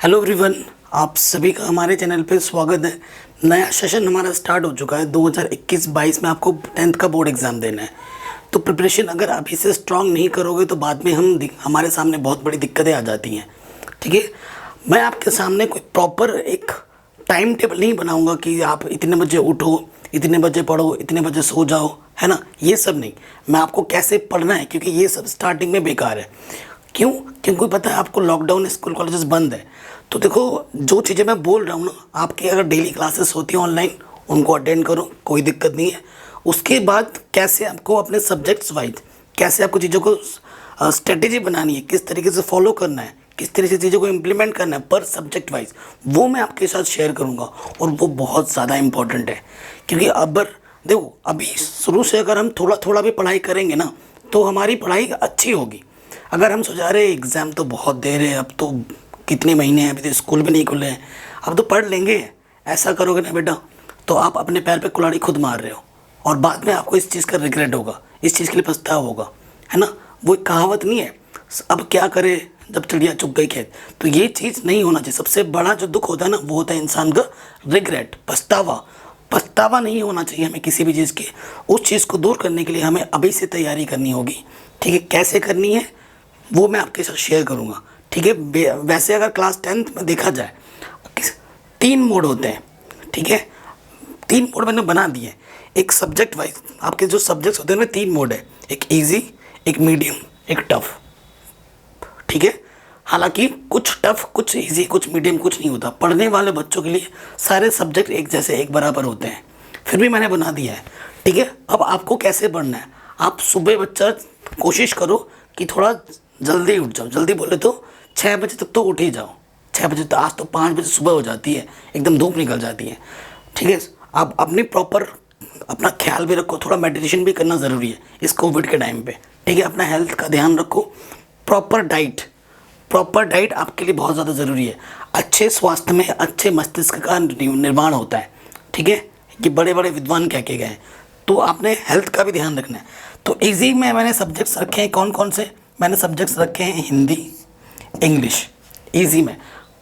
Hello everyone, आप सभी का हमारे चैनल पे स्वागत है। नया सेशन हमारा स्टार्ट हो चुका है। 2021-22 में आपको 10th का बोर्ड एग्ज़ाम देना है। तो प्रिपरेशन अगर अभी से स्ट्रांग नहीं करोगे तो बाद में हमारे सामने बहुत बड़ी दिक्कतें आ जाती हैं। ठीक है, मैं आपके सामने कोई प्रॉपर एक टाइम टेबल नहीं बनाऊंगा कि आप इतने बजे उठो, इतने बजे पढ़ो, इतने बजे सो जाओ, है ना। ये सब नहीं, मैं आपको कैसे पढ़ना है, क्योंकि ये सब स्टार्टिंग में बेकार है। क्यों? क्योंकि पता है आपको लॉकडाउन, स्कूल कॉलेजेस बंद है। तो देखो, जो चीज़ें मैं बोल रहा हूँ ना, आपकी अगर डेली क्लासेस होती हैं ऑनलाइन, उनको अटेंड करो, कोई दिक्कत नहीं है। उसके बाद कैसे आपको अपने सब्जेक्ट्स वाइज कैसे आपको चीज़ों को स्ट्रेटेजी बनानी है, किस तरीके से फॉलो करना है, किस तरीके से चीज़ों को इम्प्लीमेंट करना है पर सब्जेक्ट वाइज, वो मैं आपके साथ शेयर करूँगा। और वो बहुत ज़्यादा इंपॉर्टेंट है, क्योंकि अब देखो, अभी शुरू से अगर हम थोड़ा थोड़ा भी पढ़ाई करेंगे ना, तो हमारी पढ़ाई अच्छी होगी। अगर हम सोचा रहे एग्ज़ाम तो बहुत देर है, अब तो कितने महीने हैं, अभी तो स्कूल भी नहीं खुले हैं, अब तो पढ़ लेंगे, ऐसा करोगे ना बेटा, तो आप अपने पैर पे कुल्हाड़ी खुद मार रहे हो। और बाद में आपको इस चीज़ का रिग्रेट होगा, इस चीज़ के लिए पछतावा होगा, है ना। वो एक कहावत नहीं है, अब क्या करे जब चिड़िया चुग गई खेत। तो ये चीज़ नहीं होना चाहिए। सबसे बड़ा जो दुख होता है ना, वो होता है इंसान का रिग्रेट, पछतावा। पछतावा नहीं होना चाहिए हमें किसी भी चीज़ के। उस चीज़ को दूर करने के लिए हमें अभी से तैयारी करनी होगी। ठीक है, कैसे करनी है वो मैं आपके साथ शेयर करूँगा। ठीक है, वैसे अगर क्लास 10th में देखा जाए, 3 मोड होते हैं। ठीक है, 3 मोड मैंने बना दिए। एक सब्जेक्ट वाइज आपके जो सब्जेक्ट्स होते हैं ना, 3 मोड है, एक इजी, एक मीडियम, एक टफ। ठीक है, हालांकि कुछ टफ, कुछ इजी, कुछ मीडियम, कुछ नहीं होता। पढ़ने वाले बच्चों के लिए सारे सब्जेक्ट एक जैसे, एक बराबर होते हैं, फिर भी मैंने बना दिया है। ठीक है, अब आपको कैसे पढ़ना है, आप सुबह बच्चा कोशिश करो कि थोड़ा जल्दी उठ जाओ। जल्दी बोले तो 6 बजे तक तो उठ ही जाओ। 6 बजे तो, आज तो 5 बजे सुबह हो जाती है, एकदम धूप निकल जाती है। ठीक है, आप अपनी प्रॉपर अपना ख्याल भी रखो, थोड़ा मेडिटेशन भी करना ज़रूरी है इस कोविड के टाइम पे। ठीक है, अपना हेल्थ का ध्यान रखो। प्रॉपर डाइट आपके लिए बहुत ज़्यादा ज़रूरी है। अच्छे स्वास्थ्य में अच्छे मस्तिष्क का निर्माण होता है। ठीक है, ये बड़े बड़े विद्वान कह के गए। तो आपने हेल्थ का भी ध्यान रखना है। तो इजी में मैंने सब्जेक्ट्स रखे हैं, कौन कौन से मैंने सब्जेक्ट्स रखे हैं, हिंदी, इंग्लिश। इजी में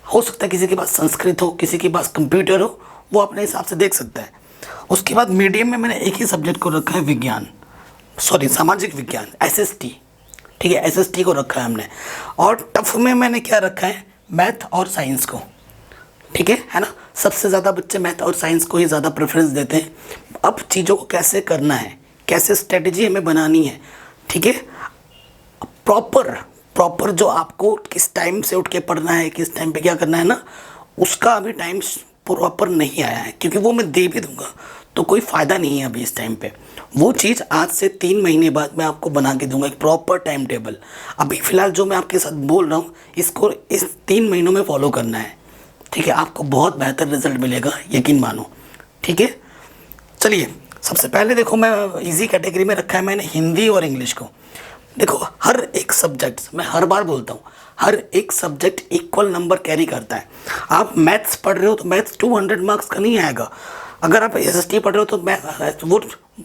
हो सकता है किसी के पास संस्कृत हो, किसी के पास कंप्यूटर हो, वो अपने हिसाब से देख सकता है। उसके बाद मीडियम में मैंने एक ही सब्जेक्ट को रखा है, सामाजिक विज्ञान, एसएसटी। ठीक है, एसएसटी को रखा है हमने। और टफ में मैंने क्या रखा है, मैथ और साइंस को। ठीक है ना। सबसे ज़्यादा बच्चे मैथ और साइंस को ही ज़्यादा प्रेफरेंस देते हैं। अब चीज़ों को कैसे करना है, कैसे स्ट्रेटजी हमें बनानी है। ठीक है, प्रॉपर जो आपको किस टाइम से उठ के पढ़ना है, किस टाइम पे क्या करना है ना, उसका अभी टाइम प्रॉपर नहीं आया है। क्योंकि वो मैं दे भी दूंगा तो कोई फ़ायदा नहीं है अभी इस टाइम पे। वो चीज़ आज से 3 महीने बाद मैं आपको बना के दूंगा, एक प्रॉपर टाइम टेबल। अभी फ़िलहाल जो मैं आपके साथ बोल रहा हूँ, इसको इस 3 महीनों में फॉलो करना है। ठीक है, आपको बहुत बेहतर रिजल्ट मिलेगा, यकीन मानो। ठीक है, चलिए सबसे पहले देखो, मैं इजी कैटेगरी में रखा है मैंने हिंदी और इंग्लिश को। देखो, हर एक सब्जेक्ट, मैं हर बार बोलता हूँ, हर एक सब्जेक्ट इक्वल नंबर कैरी करता है। आप मैथ्स पढ़ रहे हो तो मैथ्स 200 मार्क्स का नहीं आएगा। अगर आप एसएसटी पढ़ रहे हो तो वो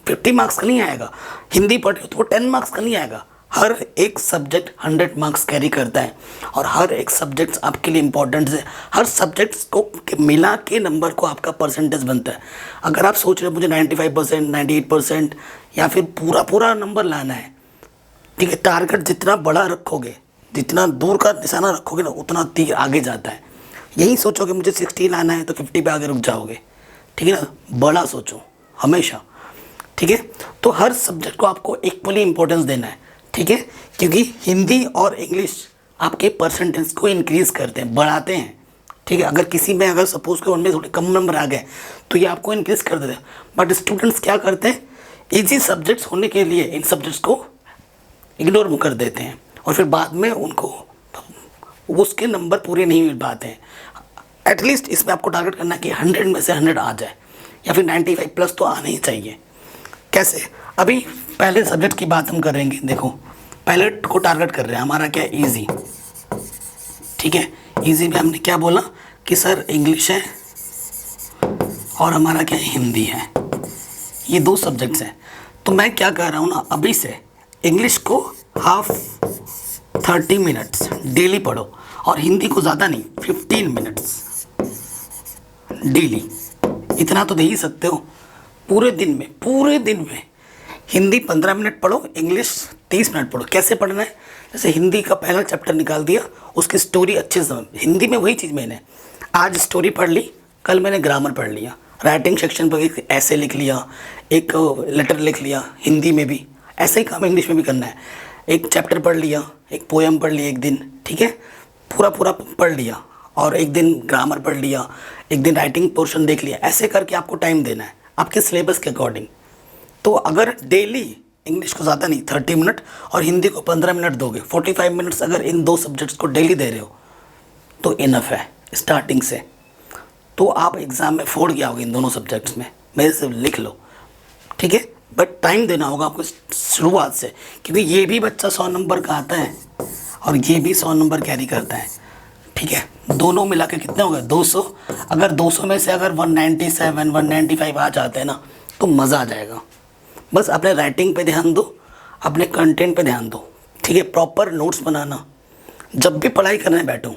50 मार्क्स का नहीं आएगा। हिंदी पढ़ रहे हो तो वो 10 मार्क्स का नहीं आएगा। हर एक सब्जेक्ट 100 मार्क्स कैरी करता है, और हर एक सब्जेक्ट आपके लिए इम्पोर्टेंट है। हर सब्जेक्ट्स को मिला के नंबर को आपका परसेंटेज बनता है। अगर आप सोच रहे हो मुझे 95%, 98% या फिर पूरा नंबर लाना है, ठीक है, टारगेट जितना बड़ा रखोगे, जितना दूर का निशाना रखोगे ना, उतना तीर आगे जाता है। यही सोचोगे मुझे 60 लाना है तो 50 पे आगे रुक जाओगे। ठीक है ना, बड़ा सोचो हमेशा। ठीक है, तो हर सब्जेक्ट को आपको इक्वली इंपॉर्टेंस देना है। ठीक है, क्योंकि हिंदी और इंग्लिश आपके परसेंटेज को इंक्रीज़ करते हैं, बढ़ाते हैं। ठीक है, अगर किसी में अगर सपोज के उनमें थोड़े कम नंबर आ गए तो ये आपको इंक्रीज़ कर देते हैं। बट स्टूडेंट्स क्या करते हैं, ईजी सब्जेक्ट्स होने के लिए इन सब्जेक्ट्स को इग्नोर कर देते हैं, और फिर बाद में उनको उसके नंबर पूरे नहीं मिल पाते हैं। एटलीस्ट इसमें आपको टारगेट करना है कि 100 में से 100 आ जाए, या फिर 95 प्लस तो आना ही चाहिए। कैसे, अभी पहले सब्जेक्ट की बात हम करेंगे। देखो, पहले को टारगेट कर रहे हैं, हमारा क्या है, ईजी। ठीक है, ईजी में हमने क्या बोला कि सर इंग्लिश है और हमारा क्या है, हिंदी है। ये 2 सब्जेक्ट्स हैं। तो मैं क्या कह रहा हूँ ना, अभी से इंग्लिश को हाफ 30 मिनट्स डेली पढ़ो, और हिंदी को ज़्यादा नहीं, 15 मिनट्स डेली, इतना तो दे ही सकते हो पूरे दिन में। पूरे दिन में हिंदी 15 मिनट पढ़ो, इंग्लिश 30 मिनट पढ़ो। कैसे पढ़ना है? जैसे हिंदी का पहला चैप्टर निकाल दिया, उसकी स्टोरी अच्छे से समझ। हिंदी में वही चीज़ मैंने आज स्टोरी पढ़ ली, कल मैंने ग्रामर पढ़ लिया, राइटिंग सेक्शन पर एक ऐसे लिख लिया, एक लेटर लिख लिया, हिंदी में भी ऐसे ही काम इंग्लिश में भी करना है। एक चैप्टर पढ़ लिया, एक पोएम पढ़ लिया एक दिन, ठीक है, पूरा पूरा पढ़ लिया, और एक दिन ग्रामर पढ़ लिया, एक दिन राइटिंग पोर्शन देख लिया। ऐसे करके आपको टाइम देना है आपके सिलेबस के अकॉर्डिंग। तो अगर डेली इंग्लिश को ज़्यादा नहीं 30 मिनट और हिंदी को 15 मिनट दोगे, 45 मिनट्स अगर इन दो सब्जेक्ट्स को डेली दे रहे हो तो इनफ है स्टार्टिंग से। तो आप एग्ज़ाम में फोड़ गया होगा इन दोनों सब्जेक्ट्स में, मेरे से लिख लो, ठीक है। बट टाइम देना होगा आपको शुरुआत से, क्योंकि ये भी बच्चा 100 नंबर का आता है और ये भी 100 नंबर कैरी करता है, ठीक है। दोनों मिला के कितने हो गए? 200। अगर 200 में से अगर 197 195 आ जाते हैं ना तो मज़ा आ जाएगा। बस अपने राइटिंग पे ध्यान दो, अपने कंटेंट पे ध्यान दो, ठीक है। प्रॉपर नोट्स बनाना, जब भी पढ़ाई करने बैठो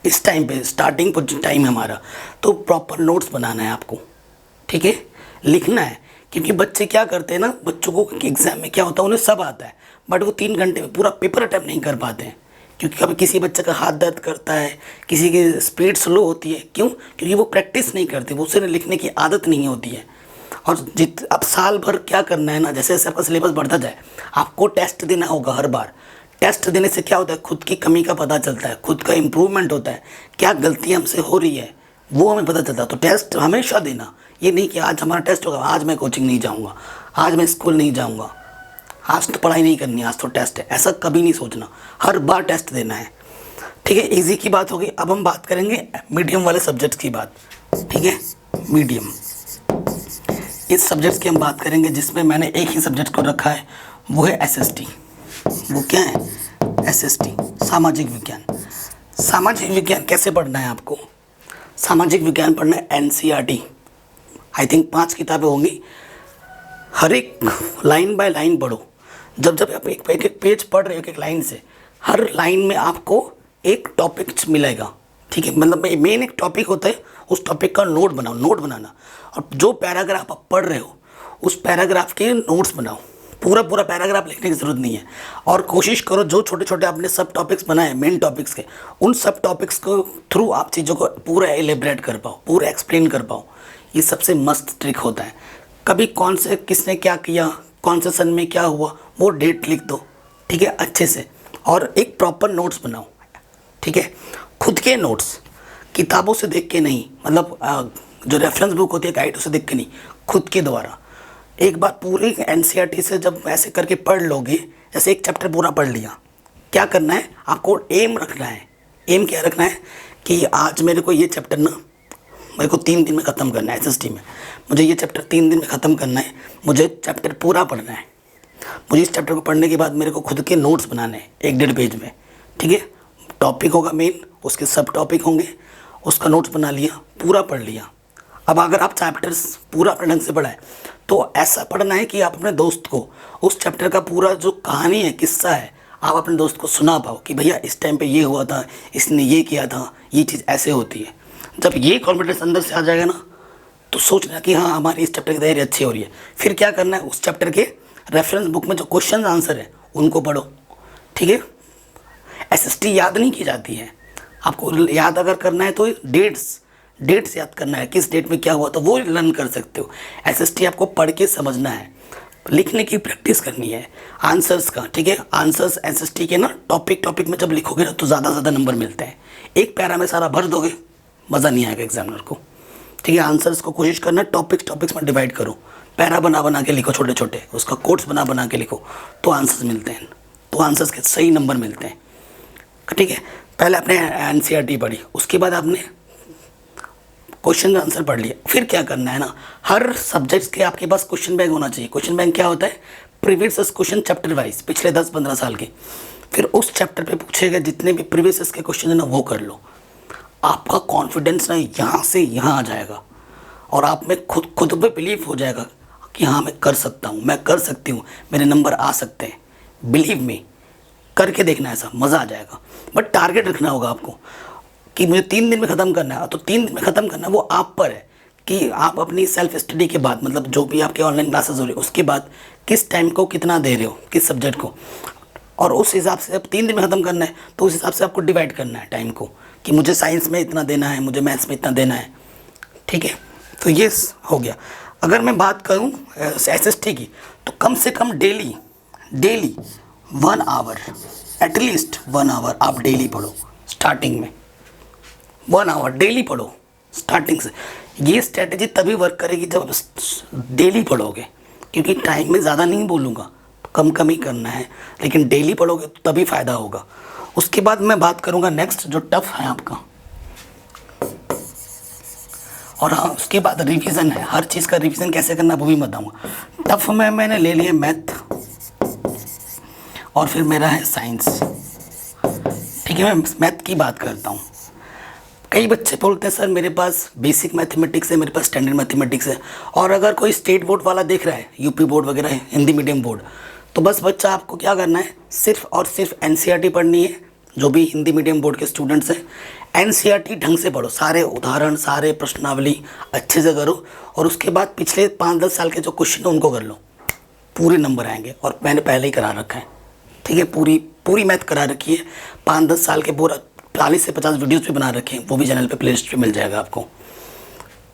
इस टाइम पे, स्टार्टिंग टाइम है हमारा, तो प्रॉपर नोट्स बनाना है आपको, ठीक है, लिखना है। क्योंकि बच्चे क्या करते हैं ना, बच्चों को एग्ज़ाम में क्या होता है, उन्हें सब आता है बट वो 3 घंटे में पूरा पेपर अटैम्प्ट नहीं कर पाते हैं। क्योंकि कभी किसी बच्चे का हाथ दर्द करता है, किसी की स्पीड स्लो होती है, क्यों? क्योंकि वो प्रैक्टिस नहीं करते, वो उसे लिखने की आदत नहीं होती है। और अब साल भर क्या करना है ना, जैसे जैसे आपका सिलेबस बढ़ता जाए आपको टेस्ट देना होगा हर बार। टेस्ट देने से क्या होता है, खुद की कमी का पता चलता है, खुद का इम्प्रूवमेंट होता है, क्या गलतियाँ हमसे हो रही है वो हमें पता चलता है। तो टेस्ट हमेशा देना, ये नहीं कि आज हमारा टेस्ट होगा, आज मैं कोचिंग नहीं जाऊँगा, आज मैं स्कूल नहीं जाऊँगा, आज तो पढ़ाई नहीं करनी, आज तो टेस्ट है, ऐसा कभी नहीं सोचना। हर बार टेस्ट देना है, ठीक है। इजी की बात होगी। अब हम बात करेंगे मीडियम वाले सब्जेक्ट्स की बात, ठीक है। मीडियम, इस सब्जेक्ट्स की हम बात करेंगे जिसमें मैंने एक ही सब्जेक्ट को रखा है, वो है एसएसटी। वो क्या है? एसएसटी, सामाजिक विज्ञान। सामाजिक विज्ञान कैसे पढ़ना है आपको? सामाजिक विज्ञान पढ़ना है एनसीईआरटी, आई थिंक 5 किताबें होंगी, हर एक लाइन बाय लाइन पढ़ो। जब जब आप एक पेज पढ़ रहे हो एक लाइन से, हर लाइन में आपको एक टॉपिक मिलेगा, ठीक है। मतलब मेन एक टॉपिक होता है, उस टॉपिक का नोट बनाओ, नोट बनाना। और जो पैराग्राफ आप पढ़ रहे हो उस पैराग्राफ के नोट्स बनाओ। पूरा पूरा पैराग्राफ लिखने की ज़रूरत नहीं है। और कोशिश करो जो छोटे छोटे आपने सब टॉपिक्स बनाए मेन टॉपिक्स के, उन सब टॉपिक्स को थ्रू आप चीज़ों को पूरा एलिब्रेट कर पाओ, पूरा एक्सप्लेन कर पाओ। ये सबसे मस्त ट्रिक होता है। कभी कौन से किसने क्या किया, कौन से सन में क्या हुआ, वो डेट लिख दो, ठीक है, अच्छे से। और एक प्रॉपर नोट्स बनाओ, ठीक है। खुद के नोट्स, किताबों से देख के नहीं, मतलब जो रेफरेंस बुक होती है गाइड उसे देख के नहीं, खुद के द्वारा। एक बार पूरी एनसीईआरटी से जब ऐसे करके पढ़ लोगे, जैसे एक चैप्टर पूरा पढ़ लिया, क्या करना है आपको? एम रखना है। एम क्या रखना है कि आज मेरे को ये चैप्टर ना मेरे को 3 दिन में ख़त्म करना है। एसएसटी में मुझे ये चैप्टर 3 दिन में ख़त्म करना है, मुझे चैप्टर पूरा पढ़ना है। मुझे इस चैप्टर को पढ़ने के बाद मेरे को खुद के नोट्स बनाने हैं 1-1.5 पेज में, ठीक है। टॉपिक होगा मेन, उसके सब टॉपिक होंगे, उसका नोट्स बना लिया, पूरा पढ़ लिया। अब अगर आप चैप्टर्स पूरा अपने ढंग से पढ़ा है तो ऐसा पढ़ना है कि आप अपने दोस्त को उस चैप्टर का पूरा जो कहानी है, किस्सा है, आप अपने दोस्त को सुना पाओ कि भैया इस टाइम पे ये हुआ था, इसने ये किया था, ये चीज़ ऐसे होती है। जब ये कॉन्फिडेंस अंदर से आ जाएगा ना तो सोचना कि हाँ हमारी इस चैप्टर की तैयारी अच्छी हो रही है। फिर क्या करना है, उस चैप्टर के रेफरेंस बुक में जो क्वेश्चन आंसर है उनको पढ़ो, ठीक है। एसएसटी याद नहीं की जाती है, आपको याद अगर करना है तो डेट्स याद करना है, किस डेट में क्या हुआ था वो लर्न कर सकते हो। एसएसटी आपको पढ़ के समझना है, लिखने की प्रैक्टिस करनी है आंसर्स का, ठीक है। आंसर्स एसएसटी के ना टॉपिक में जब लिखोगे ना तो ज़्यादा नंबर मिलते हैं। एक पैरा में सारा भर दोगे, मज़ा नहीं आएगा एग्जामिनर को, ठीक है। आंसर्स को कोशिश करना टॉपिक्स में डिवाइड करो, पैरा बना के लिखो छोटे छोटे, उसका कोट्स बना के लिखो, तो आंसर्स मिलते हैं, तो आंसर्स के सही नंबर मिलते हैं, ठीक है। पहले आपने एनसीईआरटी पढ़ी, उसके बाद आपने क्वेश्चन का आंसर पढ़ लिया। फिर क्या करना है ना, हर सब्जेक्ट्स के आपके पास क्वेश्चन बैंक होना चाहिए। क्वेश्चन बैंक क्या होता है? प्रीवियस क्वेश्चन चैप्टर वाइज, पिछले 10-15 साल के। फिर उस चैप्टर पे पूछे गए जितने भी प्रीवियस के क्वेश्चन है ना वो कर लो। आपका कॉन्फिडेंस ना यहाँ से यहाँ आ जाएगा और आप में खुद पे बिलीव हो जाएगा कि हाँ मैं कर सकता हूँ, मैं कर सकती हूँ, मेरे नंबर आ सकते हैं। बिलीव मी, करके देखना है, ऐसा मज़ा आ जाएगा। बट टारगेट रखना होगा आपको कि मुझे 3 दिन में ख़त्म करना है। तो 3 दिन में ख़त्म करना वो आप पर है कि आप अपनी सेल्फ स्टडी के बाद, मतलब जो भी आपके ऑनलाइन क्लासेस हो रही है उसके बाद किस टाइम को कितना दे रहे हो, किस सब्जेक्ट को, और उस हिसाब से अब 3 दिन में ख़त्म करना है तो उस हिसाब से आपको डिवाइड करना है टाइम को कि मुझे साइंस में इतना देना है, मुझे मैथ्स में इतना देना है। ठीक है, तो ये हो गया। अगर मैं बात करूँ SST की, तो कम से कम डेली 1 आवर, एटलीस्ट 1 आवर आप डेली पढ़ो। स्टार्टिंग में 1 आवर डेली पढ़ो स्टार्टिंग से। ये स्ट्रेटजी तभी वर्क करेगी जब डेली पढ़ोगे, क्योंकि टाइम में ज़्यादा नहीं बोलूँगा, कम कम ही करना है, लेकिन डेली पढ़ोगे तो तभी फ़ायदा होगा। उसके बाद मैं बात करूँगा नेक्स्ट जो टफ़ है आपका, और हाँ उसके बाद रिवीजन है। हर चीज़ का रिवीजन कैसे करना वो भी बताऊँगा। टफ़ में मैंने ले लिया मैथ और फिर मेरा है साइंस। ठीक है, मैं मैथ की बात करता हूँ। कई बच्चे बोलते हैं सर मेरे पास बेसिक मैथमेटिक्स है, मेरे पास स्टैंडर्ड मैथमेटिक्स है। और अगर कोई स्टेट बोर्ड वाला देख रहा है, यूपी बोर्ड वगैरह है, हिंदी मीडियम बोर्ड, तो बस बच्चा आपको क्या करना है, सिर्फ और सिर्फ NCERT पढ़नी है। जो भी हिंदी मीडियम बोर्ड के स्टूडेंट्स हैं, NCERT ढंग से पढ़ो, सारे उदाहरण, सारे प्रश्नावली अच्छे से करो, और उसके बाद पिछले 5-10 साल के जो क्वेश्चन है उनको कर लो, पूरे नंबर आएंगे। और मैंने पहले ही करा रखा है, ठीक है, पूरी मैथ करा रखी है। 5-10 साल के पूरा 40 से 50 वीडियोज़ भी बना रखे हैं, वो भी चैनल पे प्लेलिस्ट पे मिल जाएगा आपको,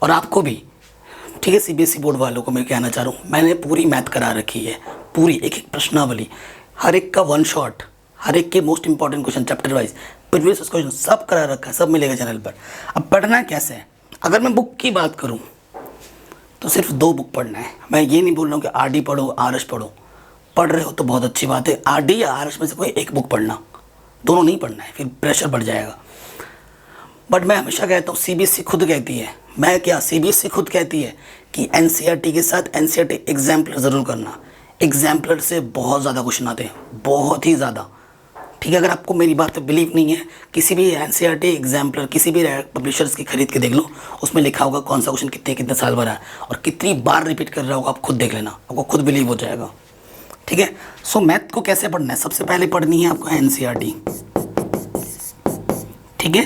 और आपको भी। ठीक है, CBSE बोर्ड वालों को मैं कहना चाह रहा हूँ, मैंने पूरी मैथ करा रखी है, पूरी एक एक प्रश्नावली, हर एक का 1 शॉट, हर एक के most important question chapter wise, previous question सब करा रखा है, सब मिलेगा चैनल पर। अब पढ़ना कैसे है, अगर मैं बुक की बात करूँ तो सिर्फ 2 बुक पढ़ना है। मैं ये नहीं बोल रहा हूँ कि RD पढ़ो, RS पढ़ो। पढ़ रहे हो तो बहुत अच्छी बात है, RD या RS में से कोई एक बुक पढ़ना, दोनों नहीं पढ़ना है, फिर प्रेशर बढ़ जाएगा। बट मैं हमेशा कहता हूँ, CBSE खुद कहती है, मैं क्या, CBSE खुद कहती है कि NCERT के साथ NCERT एग्जाम्पलर ज़रूर करना। एग्जाम्पलर से बहुत ज़्यादा क्वेश्चन आते हैं, बहुत ही ज़्यादा। ठीक है, अगर आपको मेरी बात पे बिलीव नहीं है, किसी भी NCERT एग्जाम्पलर किसी भी पब्लिशर्स की खरीद के देख लो, उसमें लिखा होगा कौन सा क्वेश्चन कितने साल भरा है और कितनी बार रिपीट कर रहा होगा, आप खुद देख लेना, आपको खुद बिलीव हो जाएगा। ठीक है, सो मैथ को कैसे पढ़ना है, सबसे पहले पढ़नी है आपको NCERT। ठीक है,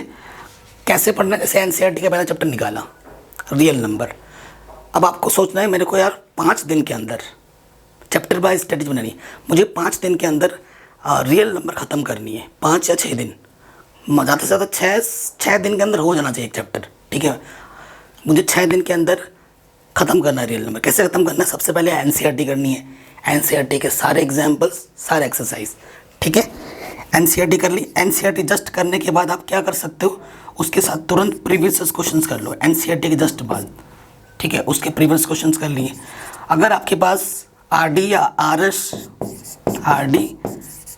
कैसे पढ़ना है, जैसे NCERT का पहला चैप्टर निकाला, रियल नंबर। अब आपको सोचना है मेरे को यार 5 दिन के अंदर चैप्टर वाइज स्ट्रेटजी बनानी है, मुझे 5 दिन के अंदर रियल नंबर ख़त्म करनी है, 5 या 6 दिन, ज़्यादा से ज़्यादा 6 दिन के अंदर हो जाना चाहिए एक चैप्टर। ठीक है, मुझे 6 दिन के अंदर ख़त्म करना है रियल नंबर। कैसे ख़त्म करना है, सबसे पहले NCERT करनी है, NCERT के सारे एग्जाम्पल्स, सारे एक्सरसाइज। ठीक है, NCERT कर ली। NCERT जस्ट करने के बाद आप क्या कर सकते हो, उसके साथ तुरंत प्रीवियस क्वेश्चंस कर लो NCERT के जस्ट बाद। ठीक है, उसके प्रीवियस क्वेश्चंस कर लिए। अगर आपके पास RD या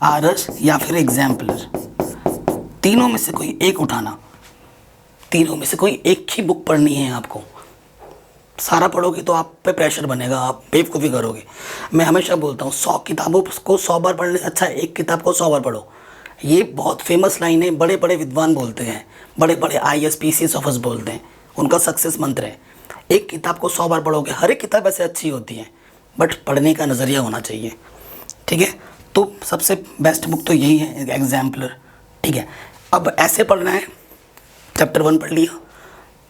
RS या फिर एग्जाम्पलर, तीनों में से कोई एक उठाना, तीनों में से कोई एक ही बुक पढ़नी है आपको। सारा पढ़ोगे तो आप पे प्रेशर बनेगा, आप बेवकूफ़ी करोगे। मैं हमेशा बोलता हूँ 100 किताबों को 100 बार पढ़ने से अच्छा एक किताब को 100 बार पढ़ो। ये बहुत फेमस लाइन है, बड़े बड़े विद्वान बोलते हैं, बड़े बड़े IAS PCS ऑफिसर्स बोलते हैं, उनका सक्सेस मंत्र है। एक किताब को 100 बार पढ़ोगे, हर एक किताब ऐसे अच्छी होती है, बट पढ़ने का नज़रिया होना चाहिए। ठीक है, तो सबसे बेस्ट बुक तो यही है, एग्जाम्पलर। ठीक है, अब ऐसे पढ़ना है, चैप्टर 1 पढ़ लिया,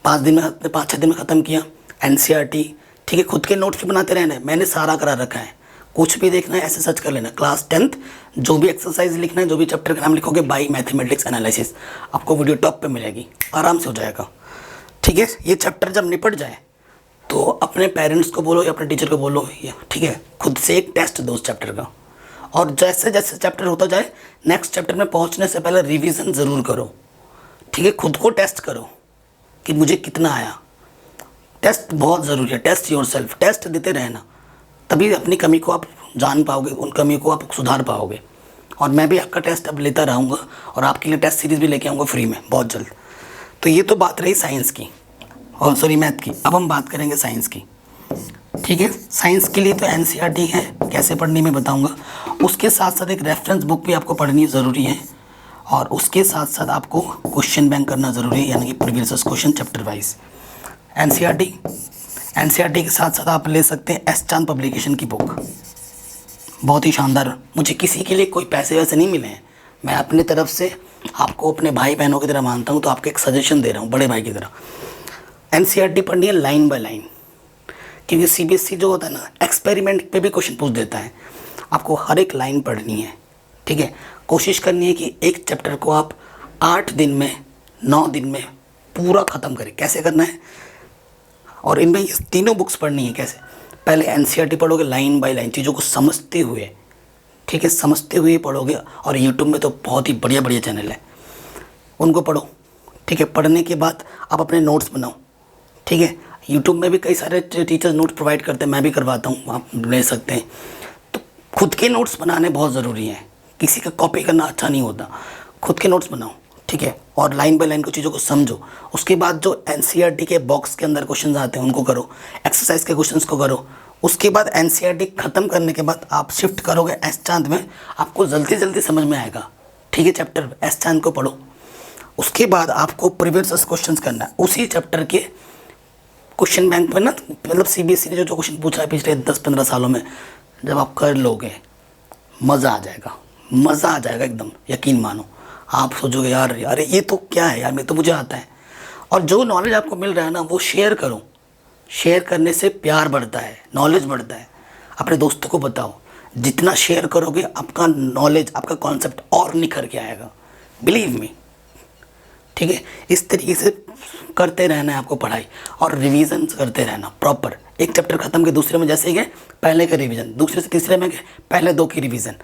5-6 दिन में ख़त्म किया NCERT। ठीक है, खुद के नोट्स भी बनाते रहना है, मैंने सारा करा रखा है, कुछ भी देखना है ऐसे सर्च कर लेना, क्लास 10th जो भी एक्सरसाइज लिखना है, जो भी चैप्टर का नाम लिखोगे बाई मैथमेटिक्स एनालिसिस, आपको वीडियो टॉप पे मिलेगी, आराम से हो जाएगा। ठीक है, ये चैप्टर जब निपट जाए तो अपने पेरेंट्स को बोलो या अपने टीचर को बोलो, ये ठीक है, खुद से एक टेस्ट दो उस चैप्टर का, और जैसे जैसे चैप्टर होता जाए नेक्स्ट चैप्टर में पहुंचने से पहले रिवीजन ज़रूर करो। ठीक है, खुद को टेस्ट करो कि मुझे कितना आया। टेस्ट बहुत ज़रूरी है, टेस्ट योरसेल्फ, टेस्ट देते रहना, तभी अपनी कमी को आप जान पाओगे, उन कमी को आप सुधार पाओगे। और मैं भी आपका टेस्ट अब लेता रहूँगा और आपके लिए टेस्ट सीरीज़ भी लेके आऊँगा फ्री में बहुत जल्द। तो ये तो बात रही साइंस की, और सॉरी मैथ की। अब हम बात करेंगे साइंस की। ठीक है, साइंस के लिए तो NCERT है, कैसे पढ़नी मैं बताऊंगा। उसके साथ साथ एक रेफरेंस बुक भी आपको पढ़नी ज़रूरी है, और उसके साथ साथ आपको क्वेश्चन बैंक करना ज़रूरी है, यानी कि previous question chapter wise. NCERT के साथ साथ आप ले सकते हैं S चांद पब्लिकेशन की बुक, बहुत ही शानदार। मुझे किसी के लिए कोई पैसे वैसे नहीं मिले हैं, मैं अपनी तरफ से आपको अपने भाई बहनों की तरह मानता हूँ, तो आपको एक सजेशन दे रहा हूँ बड़े भाई की तरह। एनसीईआरटी पढ़नी है लाइन बाय लाइन, क्योंकि सीबीएसई जो होता है ना एक्सपेरिमेंट पे भी क्वेश्चन पूछ देता है। आपको हर एक लाइन पढ़नी है, ठीक है। कोशिश करनी है कि एक चैप्टर को आप 8 दिन में 9 दिन में पूरा ख़त्म करें। कैसे करना है, और इनमें ये तीनों बुक्स पढ़नी है कैसे। पहले एनसीईआरटी पढ़ोगे लाइन बाय लाइन, चीज़ों को समझते हुए, ठीक है, समझते हुए पढ़ोगे। और यूट्यूब में तो बहुत ही बढ़िया बढ़िया चैनल है, उनको पढ़ो, ठीक है। पढ़ने के बाद आप अपने नोट्स बनाओ, ठीक है। यूट्यूब में भी कई सारे टीचर्स नोट्स प्रोवाइड करते हैं, मैं भी करवाता हूँ, आप ले सकते हैं। तो खुद के नोट्स बनाने बहुत ज़रूरी हैं, किसी का कॉपी करना अच्छा नहीं होता। खुद के नोट्स बनाओ, ठीक है, और लाइन बाय लाइन को चीज़ों को समझो। उसके बाद जो एनसीईआरटी के बॉक्स के अंदर क्वेश्चंस आते हैं उनको करो, एक्सरसाइज के क्वेश्चंस को करो। उसके बाद एनसीईआरटी ख़त्म करने के बाद आप शिफ्ट करोगे एस चांद में, आपको जल्दी जल्दी समझ में आएगा, ठीक है। चैप्टर एस चांद को पढ़ो। उसके बाद आपको प्रीवियस क्वेश्चंस करना है उसी चैप्टर के क्वेश्चन बैंक में ना, मतलब सीबीएसई ने जो क्वेश्चन पूछा है पिछले 10-15 सालों में, जब आप कर लोगे मज़ा आ जाएगा, मज़ा आ जाएगा एकदम, यकीन मानो। आप सोचोगे यार अरे ये तो क्या है यार, मैं तो मुझे आता है। और जो नॉलेज आपको मिल रहा है ना वो शेयर करो, शेयर करने से प्यार बढ़ता है, नॉलेज बढ़ता है। अपने दोस्तों को बताओ, जितना शेयर करोगे आपका नॉलेज, आपका कॉन्सेप्ट और निखर के आएगा, बिलीव मी, ठीक है। इस तरीके से करते रहना है आपको पढ़ाई, और रिवीजन करते रहना प्रॉपर। एक चैप्टर खत्म के दूसरे में जैसे गए, पहले का रिवीजन, दूसरे से तीसरे में गए, पहले 2 की रिवीजन,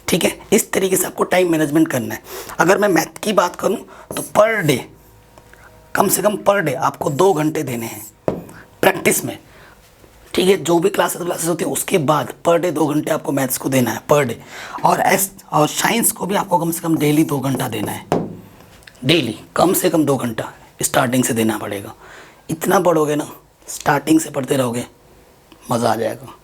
ठीक है। इस तरीके से आपको टाइम मैनेजमेंट करना है। अगर मैं मैथ की बात करूं तो पर डे, कम से कम पर डे आपको 2 घंटे देने हैं प्रैक्टिस में, ठीक है। जो भी क्लासेस होती है उसके बाद पर डे 2 घंटे आपको मैथ्स को देना है पर डे। और साइंस को भी आपको कम से कम डेली 2 घंटा देना है, डेली कम से कम 2 घंटा स्टार्टिंग से देना पड़ेगा। इतना पढ़ोगे ना, स्टार्टिंग से पढ़ते रहोगे, मज़ा आ जाएगा।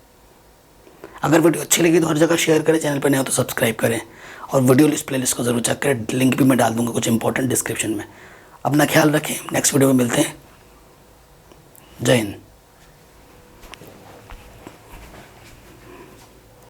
अगर वीडियो अच्छी लगी तो हर जगह शेयर करें, चैनल पर नहीं हो तो सब्सक्राइब करें, और वीडियो लिस्ट प्लेलिस्ट को ज़रूर चेक करें, लिंक भी मैं डाल दूँगा कुछ इंपॉर्टेंट डिस्क्रिप्शन में। अपना ख्याल रखें, नेक्स्ट वीडियो में मिलते हैं। जय हिंद।